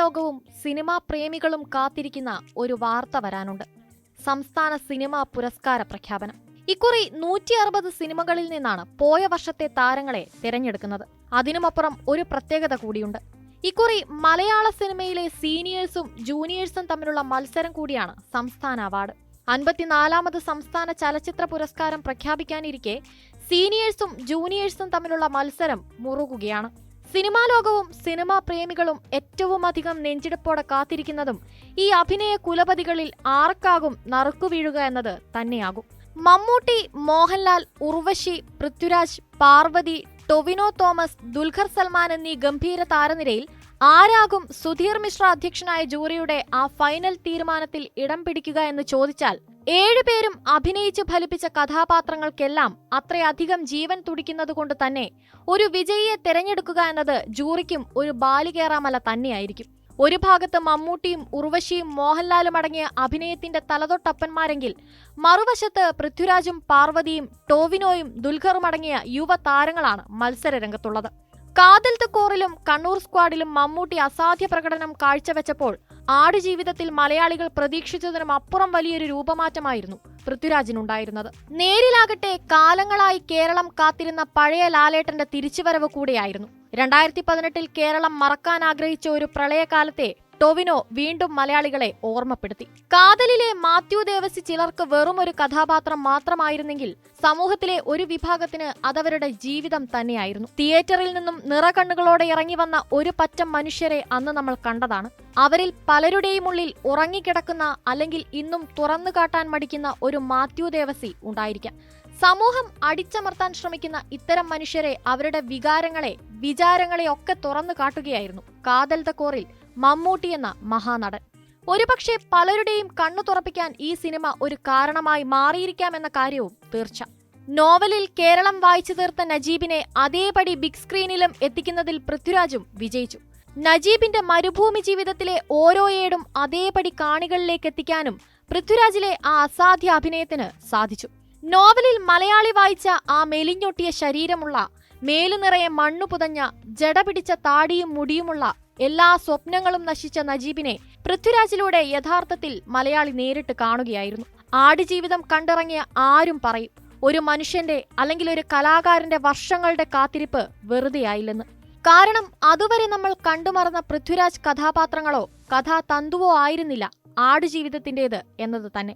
ലോകവും സിനിമാ പ്രേമികളും കാത്തിരിക്കുന്ന ഒരു വാർത്ത വരാനുണ്ട്. സംസ്ഥാന സിനിമാ പുരസ്കാര പ്രഖ്യാപനം. ഇക്കുറി 160 സിനിമകളിൽ നിന്നാണ് പോയ വർഷത്തെ താരങ്ങളെ തിരഞ്ഞെടുക്കുന്നത്. അതിനുമപ്പുറം ഒരു പ്രത്യേകത കൂടിയുണ്ട്. ഇക്കുറി മലയാള സിനിമയിലെ സീനിയേഴ്സും ജൂനിയേഴ്സും തമ്മിലുള്ള മത്സരം കൂടിയാണ് സംസ്ഥാന അവാർഡ്. 54ാമത് സംസ്ഥാന ചലച്ചിത്ര പുരസ്കാരം പ്രഖ്യാപിക്കാനിരിക്കെ സീനിയേഴ്സും ജൂനിയേഴ്സും തമ്മിലുള്ള മത്സരം മുറുകുകയാണ്. സിനിമാ ലോകവും സിനിമാ പ്രേമികളും ഏറ്റവുമധികം നെഞ്ചിടിപ്പോടെ കാത്തിരിക്കുന്നതും ഈ അഭിനയ കുലപതികളിൽ ആർക്കാകും നറുക്കുവീഴുക എന്നത് തന്നെയാകും. മമ്മൂട്ടി, മോഹൻലാൽ, ഉർവശി, പൃഥ്വിരാജ്, പാർവതി, ടൊവിനോ തോമസ്, ദുൽഖർ സൽമാൻ എന്നീ ഗംഭീര താരനിരയിൽ ആരാകും സുധീർ മിശ്ര അധ്യക്ഷനായ ജൂറിയുടെ ആ ഫൈനൽ തീരുമാനത്തിൽ ഇടം പിടിക്കുക എന്ന് ചോദിച്ചാൽ 7 പേരും അഭിനയിച്ചു ഫലിപ്പിച്ച കഥാപാത്രങ്ങൾക്കെല്ലാം അത്രയധികം ജീവൻ തുടിക്കുന്നതുകൊണ്ട് തന്നെ ഒരു വിജയിയെ തിരഞ്ഞെടുക്കുക എന്നത് ജൂറിക്കും ഒരു ബാലികേറാമല തന്നെയായിരിക്കും. ഒരു ഭാഗത്ത് മമ്മൂട്ടിയും ഉർവശിയും മോഹൻലാലും അടങ്ങിയ അഭിനയത്തിന്റെ തലതൊട്ടപ്പന്മാരെങ്കിൽ മറുവശത്ത് പൃഥ്വിരാജും പാർവതിയും ടോവിനോയും ദുൽഖറും അടങ്ങിയ യുവ താരങ്ങളാണ് മത്സര രംഗത്തുള്ളത്. കാതൽ ദ കോറിലും കണ്ണൂർ സ്ക്വാഡിലും മമ്മൂട്ടി അസാധ്യ പ്രകടനം കാഴ്ചവെച്ചപ്പോൾ ആടുജീവിതത്തിൽ മലയാളികൾ പ്രതീക്ഷിച്ചതിനും അപ്പുറം വലിയൊരു രൂപമാറ്റമായിരുന്നു പൃഥ്വിരാജിനുണ്ടായിരുന്നത്. നേരിലാകട്ടെ കാലങ്ങളായി കേരളം കാത്തിരുന്ന പഴയ ലാലേട്ടന്റെ തിരിച്ചുവരവ് കൂടെയായിരുന്നു. 2018 കേരളം മറക്കാൻ ആഗ്രഹിച്ച ഒരു പ്രളയകാലത്തെ ടൊവിനോ വീണ്ടും മലയാളികളെ ഓർമ്മപ്പെടുത്തി. കാതലിലെ മാത്യു ദേവസി ചിലർക്ക് വെറുമൊരു കഥാപാത്രം മാത്രമായിരുന്നെങ്കിൽ സമൂഹത്തിലെ ഒരു വിഭാഗത്തിന് അതവരുടെ ജീവിതം തന്നെയായിരുന്നു. തിയേറ്ററിൽ നിന്നും നിറകണ്ണുകളോടെ ഇറങ്ങി വന്ന ഒരു പറ്റം മനുഷ്യരെ അന്ന് നമ്മൾ കണ്ടതാണ്. അവരിൽ പലരുടെയും ഉള്ളിൽ ഉറങ്ങിക്കിടക്കുന്ന അല്ലെങ്കിൽ ഇന്നും തുറന്നു കാട്ടാൻ മടിക്കുന്ന ഒരു മാത്യു ദേവസി ഉണ്ടായിരിക്കാം. സമൂഹം അടിച്ചമർത്താൻ ശ്രമിക്കുന്ന ഇത്തരം മനുഷ്യരെ, അവരുടെ വികാരങ്ങളെ, വിചാരങ്ങളെ ഒക്കെ തുറന്നു കാട്ടുകയായിരുന്നു കാതൽ ദ കോറിൽ മമ്മൂട്ടി എന്ന മഹാനടൻ. ഒരുപക്ഷെ പലരുടെയും കണ്ണു തുറപ്പിക്കാൻ ഈ സിനിമ ഒരു കാരണമായി മാറിയിരിക്കാമെന്ന കാര്യവും തീർച്ച. നോവലിൽ കേരളം വായിച്ചു തീർത്ത നജീബിനെ അതേപടി ബിഗ് സ്ക്രീനിലും എത്തിക്കുന്നതിൽ പൃഥ്വിരാജും വിജയിച്ചു. നജീബിന്റെ മരുഭൂമി ജീവിതത്തിലെ ഓരോ ഏടും അതേപടി കാണികളിലേക്ക് എത്തിക്കാനും പൃഥ്വിരാജിലെ ആ അസാധ്യ അഭിനയത്തിന് സാധിച്ചു. നോവലിൽ മലയാളി വായിച്ച ആ മെലിഞ്ഞൊട്ടിയ ശരീരമുള്ള, മേലുനിറയെ മണ്ണു പുതഞ്ഞ, ജട പിടിച്ച താടിയും മുടിയുമുള്ള, എല്ലാ സ്വപ്നങ്ങളും നശിച്ച നജീബിനെ പൃഥ്വിരാജിലൂടെ യഥാർത്ഥത്തിൽ മലയാളി നേരിട്ട് കാണുകയായിരുന്നു. ആടുജീവിതം കണ്ടിറങ്ങിയ ആരും പറയും ഒരു മനുഷ്യന്റെ അല്ലെങ്കിൽ ഒരു കലാകാരന്റെ വർഷങ്ങളുടെ കാത്തിരിപ്പ് വെറുതെയായില്ലെന്ന്. കാരണം അതുവരെ നമ്മൾ കണ്ടുമറന്ന പൃഥ്വിരാജ് കഥാപാത്രങ്ങളോ കഥാതന്തുവോ ആയിരുന്നില്ല ആടുജീവിതത്തിന്റേത് എന്നത് തന്നെ.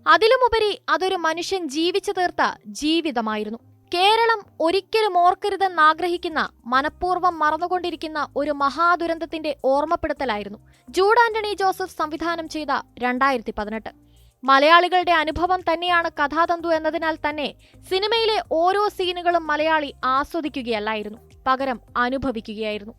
അതിലുമുപരി അതൊരു മനുഷ്യൻ ജീവിച്ചു തീർത്ത ജീവിതമായിരുന്നു. കേരളം ഒരിക്കലും ഓർക്കരുതെന്നാഗ്രഹിക്കുന്ന, മനഃപൂർവ്വം മറന്നുകൊണ്ടിരിക്കുന്ന ഒരു മഹാദുരന്തത്തിന്റെ ഓർമ്മപ്പെടുത്തലായിരുന്നു ജൂഡ് ആന്റണി ജോസഫ് സംവിധാനം ചെയ്ത 2018. മലയാളികളുടെ അനുഭവം തന്നെയാണ് കഥാതന്തു എന്നതിനാൽ തന്നെ സിനിമയിലെ ഓരോ സീനുകളും മലയാളി ആസ്വദിക്കുകയല്ലായിരുന്നു, പകരം അനുഭവിക്കുകയായിരുന്നു.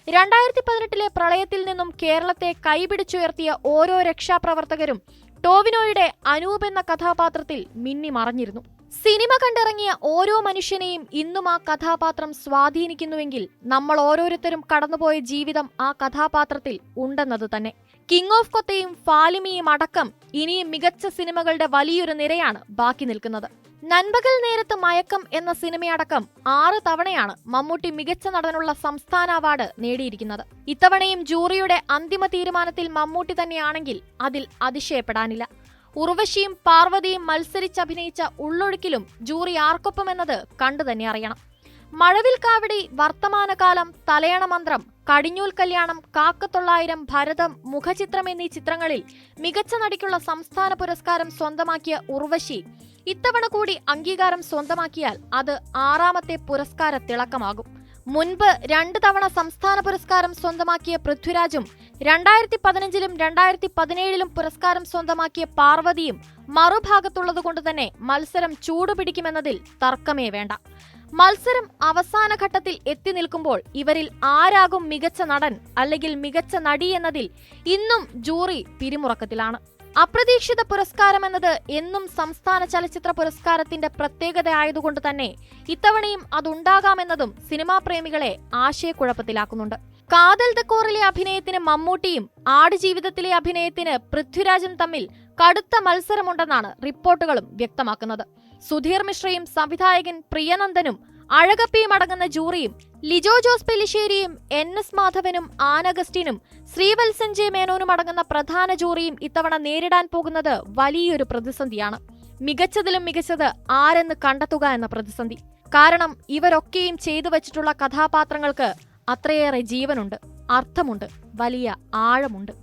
2018 പ്രളയത്തിൽ നിന്നും കേരളത്തെ കൈപിടിച്ചുയർത്തിയ ഓരോ രക്ഷാപ്രവർത്തകരും ടോവിനോയുടെ അനൂപ് എന്ന കഥാപാത്രത്തിൽ മിന്നി മറഞ്ഞിരുന്നു. സിനിമ കണ്ടിറങ്ങിയ ഓരോ മനുഷ്യനെയും ഇന്നും ആ കഥാപാത്രം സ്വാധീനിക്കുന്നുവെങ്കിൽ നമ്മൾ ഓരോരുത്തരും കടന്നുപോയ ജീവിതം ആ കഥാപാത്രത്തിൽ ഉണ്ടെന്നത് തന്നെ. കിങ് ഓഫ് കൊത്തയും ഫാലിമിയും അടക്കം ഇനിയും മികച്ച സിനിമകളുടെ വലിയൊരു നിരയാണ് ബാക്കി നിൽക്കുന്നത്. നൻപകൽ നേരത്ത് മയക്കം എന്ന സിനിമയടക്കം 6 തവണയാണ് മമ്മൂട്ടി മികച്ച നടനുള്ള സംസ്ഥാന അവാർഡ് നേടിയിരിക്കുന്നത്. ഇത്തവണയും ജൂറിയുടെ അന്തിമ തീരുമാനത്തിൽ മമ്മൂട്ടി തന്നെയാണെങ്കിൽ അതിൽ അതിശയപ്പെടാനില്ല. ഉർവശിയും പാർവതിയും മത്സരിച്ചഭിനയിച്ച ഉള്ളൊഴുക്കിലും ജൂറി ആർക്കൊപ്പമെന്നത് കണ്ടു തന്നെ അറിയണം. മഴവിൽ കാവടി, വർത്തമാനകാലം, തലയണ മന്ത്രം, കടിഞ്ഞൂൽ കല്യാണം, കാക്കത്തൊള്ളായിരം, ഭരതം, മുഖചിത്രം എന്നീ ചിത്രങ്ങളിൽ മികച്ച നടിക്കുള്ള സംസ്ഥാന പുരസ്കാരം സ്വന്തമാക്കിയ ഉർവശി ഇത്തവണ കൂടി അംഗീകാരം സ്വന്തമാക്കിയാൽ അത് 6ാമത്തെ പുരസ്കാര തിളക്കമാകും. മുൻപ് 2 തവണ സംസ്ഥാന പുരസ്കാരം സ്വന്തമാക്കിയ പൃഥ്വിരാജും 2015-ലും 2017-ലും പുരസ്കാരം സ്വന്തമാക്കിയ പാർവതിയും മറുഭാഗത്തുള്ളതുകൊണ്ട് തന്നെ മത്സരം ചൂടുപിടിക്കുമെന്നതിൽ തർക്കമേ വേണ്ട. മത്സരം അവസാന ഘട്ടത്തിൽ എത്തി നിൽക്കുമ്പോൾ ഇവരിൽ ആരാകും മികച്ച നടൻ അല്ലെങ്കിൽ മികച്ച നടി എന്നതിൽ ഇന്നും ജൂറി പിരിമുറക്കത്തിലാണ്. അപ്രതീക്ഷിത പുരസ്കാരം എന്നത് എന്നും സംസ്ഥാന ചലച്ചിത്ര പുരസ്കാരത്തിന്റെ പ്രത്യേകത ആയതുകൊണ്ട് തന്നെ ഇത്തവണയും അതുണ്ടാകാമെന്നതും സിനിമാ പ്രേമികളെ ആശയക്കുഴപ്പത്തിലാക്കുന്നുണ്ട്. കാതൽ ദ കോറിലെ അഭിനയത്തിന് മമ്മൂട്ടിയും ആടുജീവിതത്തിലെ അഭിനയത്തിന് പൃഥ്വിരാജും തമ്മിൽ കടുത്ത മത്സരമുണ്ടെന്നാണ് റിപ്പോർട്ടുകളും വ്യക്തമാക്കുന്നത്. സുധീർ മിശ്രയും സംവിധായകൻ പ്രിയനന്ദനും അഴകപ്പിയും അടങ്ങുന്ന ജൂറിയും ലിജോ ജോസ് പെല്ലിശ്ശേരിയും NS മാധവനും ആനഗസ്റ്റിനും ശ്രീവത്സൻ ജെ മേനോനും അടങ്ങുന്ന പ്രധാന ജൂറിയും ഇത്തവണ നേരിടാൻ പോകുന്നത് വലിയൊരു പ്രതിസന്ധിയാണ്. മികച്ചതിലും മികച്ചത് ആരെന്ന് കണ്ടെത്തുക എന്ന പ്രതിസന്ധി. കാരണം ഇവരൊക്കെയും ചെയ്തു വച്ചിട്ടുള്ള കഥാപാത്രങ്ങൾക്ക് അത്രയേറെ ജീവനുണ്ട്, അർത്ഥമുണ്ട്, വലിയ ആഴമുണ്ട്.